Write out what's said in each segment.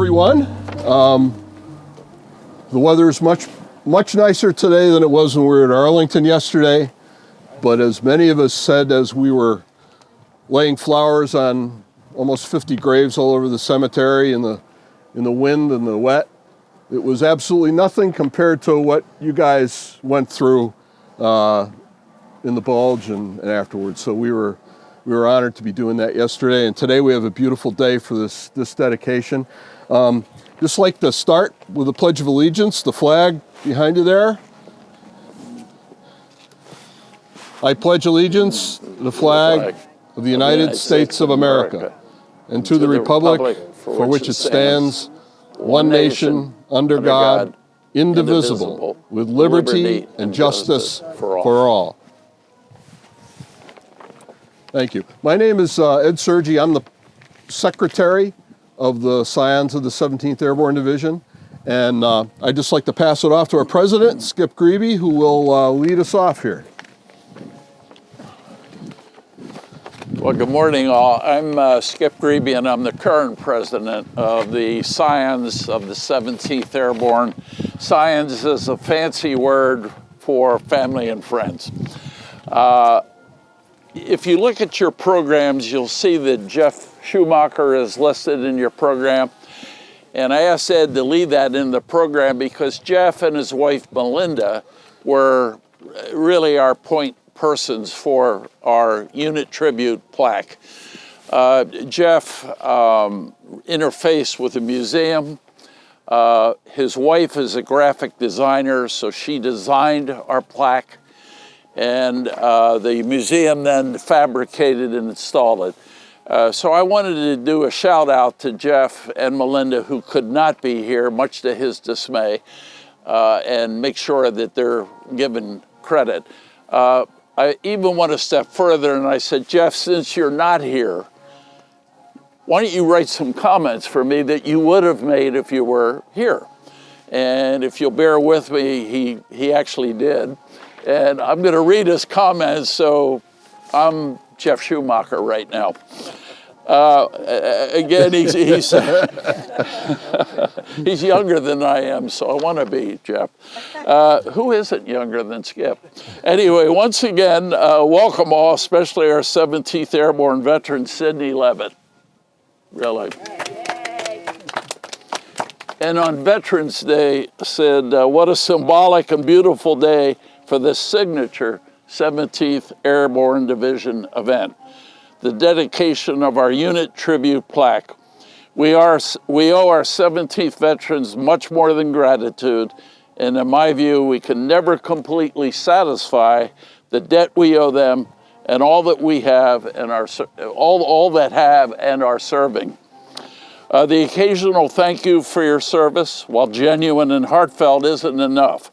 everyone. The weather is much nicer today than it was when we were at Arlington yesterday. But as many of us said as we were laying flowers on almost 50 graves all over the cemetery in the wind and the wet, it was absolutely nothing compared to what you guys went through in the Bulge and afterwards. So we were honored to be doing that yesterday, and today we have a beautiful day for this dedication. Just like to start with the Pledge of Allegiance, the flag behind you there. I pledge allegiance to the flag of the United States of America and to the republic for which it stands, one nation, under God, indivisible, with liberty and justice for all. Thank you. My name is Ed Sergi. I'm the secretary of the Scions of the 17th Airborne Division. And I'd just like to pass it off to our president, Skip Grebe, who will lead us off here. Well, good morning, all. I'm Skip Grebe, and I'm the current president of the Scions of the 17th Airborne. Scions is a fancy word for family and friends. If you look at your programs, you'll see that Jeff Schumacher is listed in your program. And I asked Ed to lead that in the program because Jeff and his wife, Melinda, were really our point persons for our unit tribute plaque. Jeff interfaced with the museum. His wife is a graphic designer, so she designed our plaque. And the museum then fabricated and installed it. So I wanted to do a shout out to Jeff and Melinda, who could not be here, much to his dismay, and make sure that they're given credit. I even went a step further and I said, Jeff, since you're not here, why don't you write some comments for me that you would have made if you were here? And if you'll bear with me, he actually did. And I'm going to read his comments, so I'm Jeff Schumacher right now. Again, he's younger than I am, so I want to be Jeff. Who isn't younger than Skip? Anyway, once again, welcome all, especially our 17th Airborne veteran, Sydney Levit. Really. And on Veterans Day, said, what a symbolic and beautiful day for this signature 17th Airborne Division event, the dedication of our unit tribute plaque. We owe our 17th veterans much more than gratitude, and in my view, we can never completely satisfy the debt we owe them and all that we have and all that have and are serving. The occasional thank you for your service, while genuine and heartfelt, isn't enough.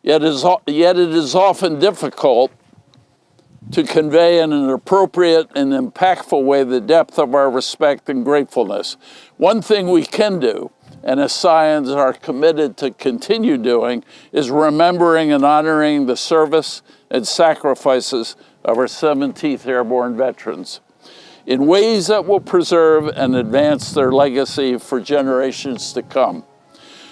Yet it is often difficult to convey in an appropriate and impactful way the depth of our respect and gratefulness. One thing we can do, and as Scions are committed to continue doing, is remembering and honoring the service and sacrifices of our 17th Airborne veterans in ways that will preserve and advance their legacy for generations to come.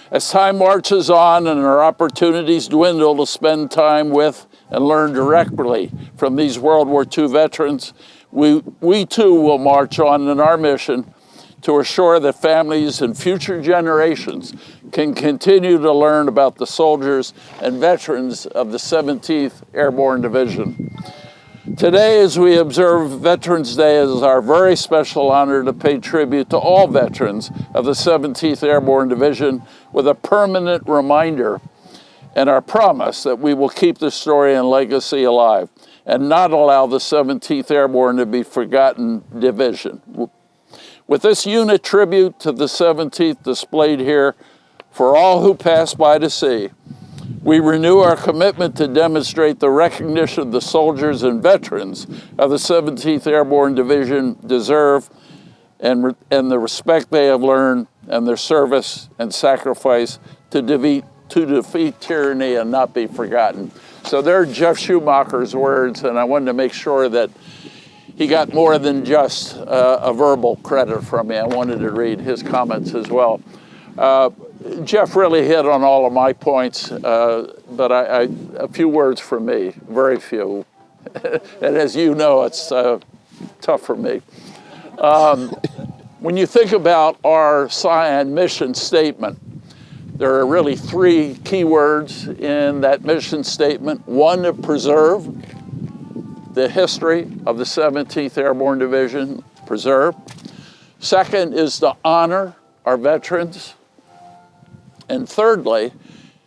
As time marches on and our opportunities dwindle to spend time with and learn directly from these World War II veterans, we too will march on in our mission to assure that families and future generations can continue to learn about the soldiers and veterans of the 17th Airborne Division. Today, as we observe Veterans Day, it is our very special honor to pay tribute to all veterans of the 17th Airborne Division with a permanent reminder and our promise that we will keep the story and legacy alive and not allow the 17th Airborne to be forgotten division. With this unit tribute to the 17th displayed here for all who pass by to see, we renew our commitment to demonstrate the recognition the soldiers and veterans of the 17th Airborne Division deserve and the respect they have learned and their service and sacrifice to defeat tyranny and not be forgotten. So they're Jeff Schumacher's words, and I wanted to make sure that he got more than just a verbal credit from me. I wanted to read his comments as well. Jeff really hit on all of my points, but a few words from me, very few. And as you know, it's tough for me. When you think about our Scion mission statement, there are really three key words in that mission statement. One, to preserve the history of the 17th Airborne Division, preserve. Second is to honor our veterans. And thirdly,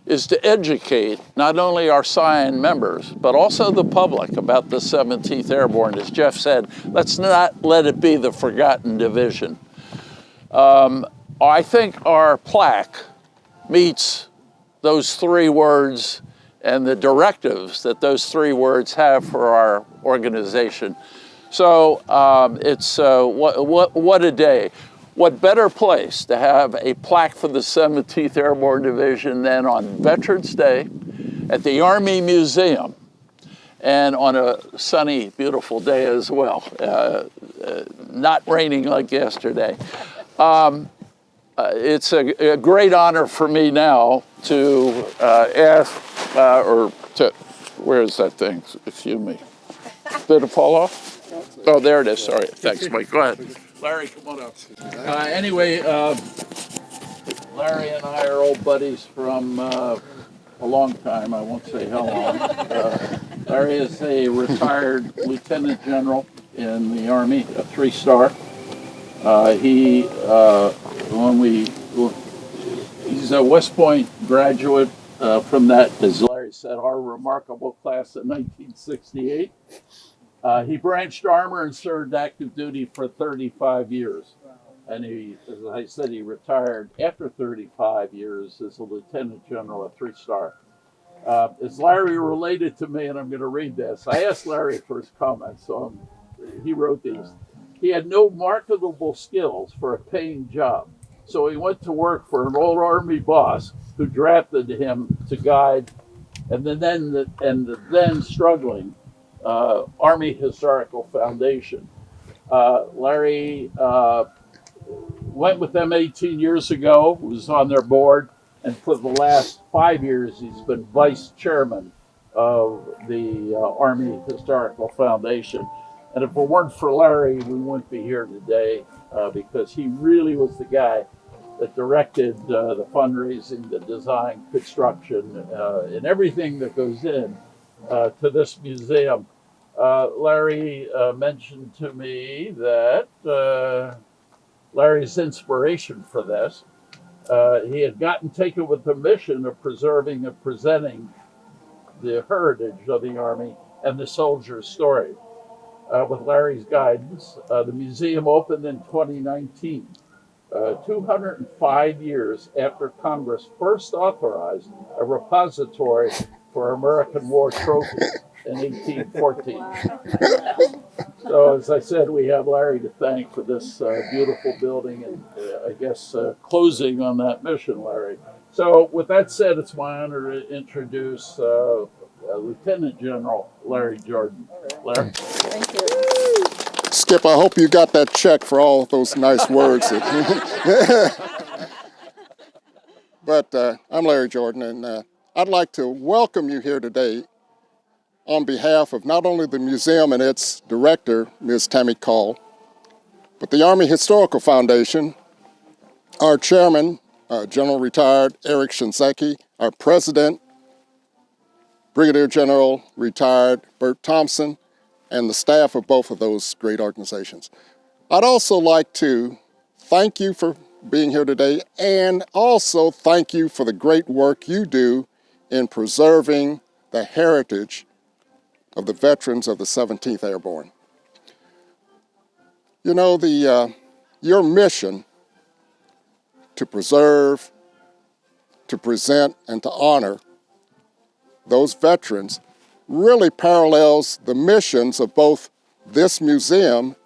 is to educate not only our Scion members, but also the public about the 17th Airborne. As Jeff said, let's not let it be the forgotten division. I think our plaque meets those three words and the directives that those three words have for our organization. So it's what a day. What better place to have a plaque for the 17th Airborne Division than on Veterans Day at the Army Museum, and on a sunny, beautiful day as well, not raining like yesterday. It's a great honor for me now to where is that thing? Excuse me. Did it fall off? Oh, there it is. Sorry. Thanks, Mike. Go ahead. Larry, come on up. Anyway, Larry and I are old buddies from a long time. I won't say how long. Larry is a retired lieutenant general in the Army, a 3-star. He's a West Point graduate from that, as Larry said, our remarkable class of 1968. He branched armor and served active duty for 35 years. And he, as I said, he retired after 35 years as a lieutenant general, a 3-star. Is Larry related to me? And I'm going to read this. I asked Larry for his comments, so he wrote these. He had no marketable skills for a paying job, so he went to work for an old Army boss who drafted him to guide the then struggling Army Historical Foundation. Larry went with them 18 years ago, was on their board, and for the last 5 years he's been vice chairman of the Army Historical Foundation. And if it weren't for Larry, we wouldn't be here today because he really was the guy that directed the fundraising, the design, construction, and everything that goes in to this museum. Larry mentioned to me that Larry's inspiration for this, he had gotten taken with the mission of preserving and presenting the heritage of the Army and the soldier's story. With Larry's guidance, the museum opened in 2019, 205 years after Congress first authorized a repository for American war trophies in 1814. So, as I said, we have Larry to thank for this beautiful building and I guess closing on that mission, Larry. So, with that said, it's my honor to introduce Lieutenant General Larry Jordan. Larry? Thank you. Skip, I hope you got that check for all those nice words. But I'm Larry Jordan, and I'd like to welcome you here today on behalf of not only the museum and its director, Ms. Tammy Call, but the Army Historical Foundation, our chairman, General Retired Eric Shinseki, our president, Brigadier General Retired Bert Thompson, and the staff of both of those great organizations. I'd also like to thank you for being here today and also thank you for the great work you do in preserving the heritage of the veterans of the 17th Airborne. You know, your mission to preserve, to present, and to honor those veterans really parallels the missions of both this museum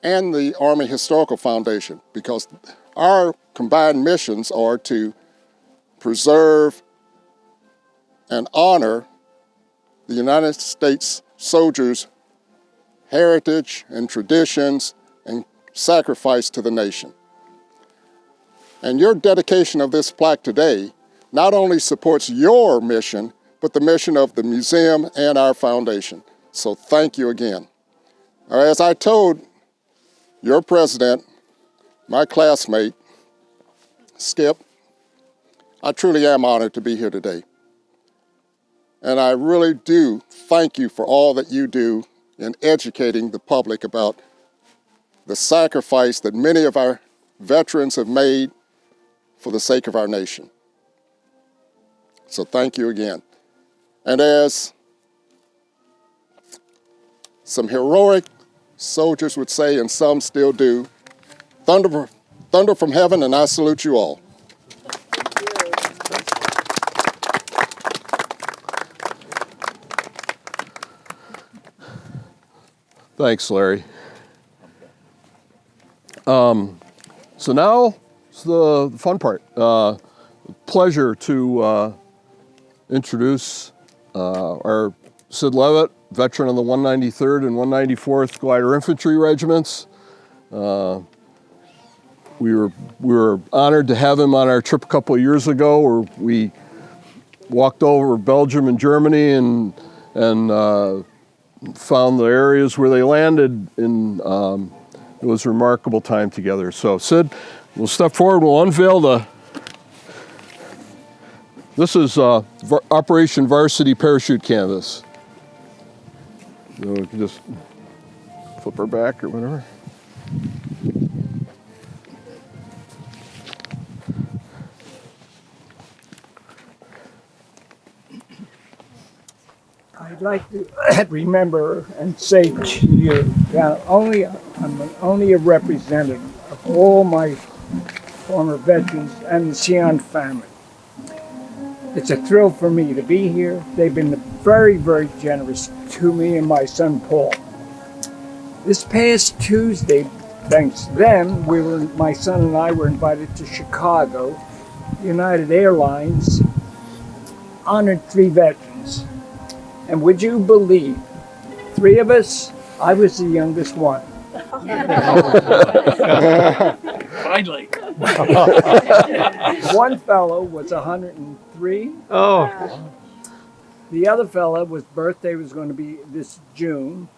and the Army Historical Foundation, because our combined missions are to preserve and honor the United States soldiers' heritage and traditions and sacrifice to the nation. And your dedication of this plaque today not only supports your mission, but the mission of the museum and our foundation. So thank you again. As I told your president, my classmate, Skip, I truly am honored to be here today. And I really do thank you for all that you do in educating the public about the sacrifice that many of our veterans have made for the sake of our nation. So thank you again. And as some heroic soldiers would say, and some still do, thunder from heaven, and I salute you all. Thanks, Larry. So now it's the fun part. Pleasure to introduce our Sid Levit, veteran of the 193rd and 194th Glider Infantry Regiments. We were honored to have him on our trip a couple of years ago, where we walked over Belgium and Germany and found the areas where they landed, and it was a remarkable time together. So Sid, we'll step forward, we'll unveil this is Operation Varsity Parachute Canvas. So we can just flip her back or whatever. I'd like to remember and say to you that I'm only a representative of all my former veterans and the Scions family. It's a thrill for me to be here. They've been very, very generous to me and my son Paul. This past Tuesday, thanks to them, my son and I were invited to Chicago. United Airlines honored 3 veterans. And would you believe, 3 of us, I was the youngest one. Finally. One fellow was 103. Oh. The other fellow, his birthday was going to be this June.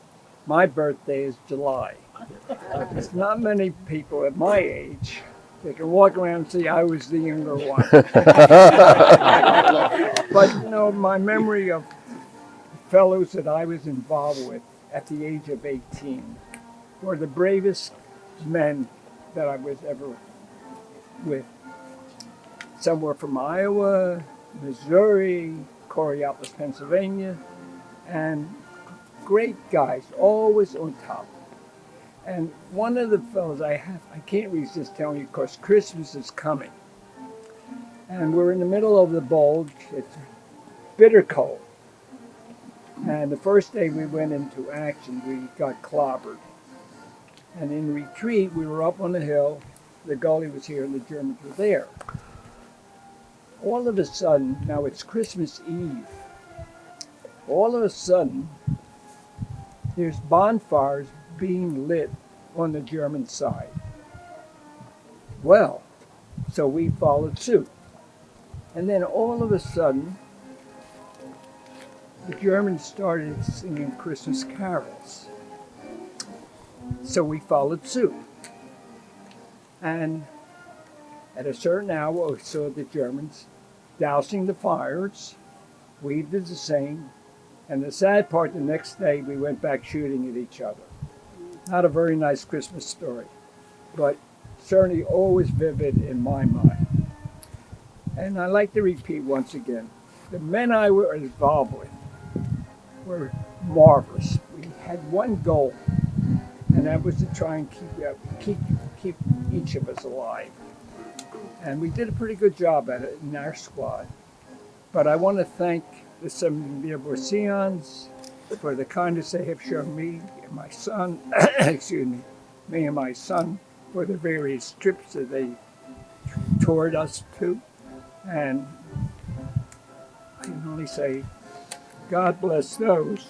My birthday is July. There's not many people at my age that can walk around and say I was the younger one. But you know, my memory of fellows that I was involved with at the age of 18 were the bravest men that I was ever with. Some were from Iowa, Missouri, Coriolis, Pennsylvania, and great guys, always on top. And one of the fellows I can't resist telling you, because Christmas is coming. And we're in the middle of the bulge. It's bitter cold. And the first day we went into action, we got clobbered. And in retreat, we were up on the hill. The gully was here, and the Germans were there. All of a sudden, now it's Christmas Eve. All of a sudden, there's bonfires being lit on the German side. Well, so we followed suit. And then all of a sudden, the Germans started singing Christmas carols. So we followed suit. And at a certain hour, we saw the Germans dousing the fires. We did the same. And the sad part, the next day, we went back shooting at each other. Not a very nice Christmas story, but certainly always vivid in my mind. And I'd like to repeat once again, the men I were involved with were marvelous. We had one goal, and that was to try and keep each of us alive. And we did a pretty good job at it in our squad. But I want to thank the 17th Airborne Scions for the kindness they have shown me and my son, me and my son, for the various trips that they toured us to. And I can only say, God bless those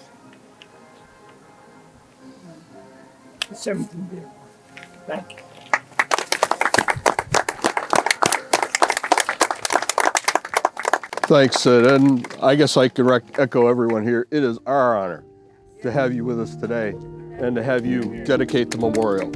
17th Airborne. Thank you. Thanks, Sid. And I guess I could echo everyone here. It is our honor to have you with us today and to have you dedicate the memorial.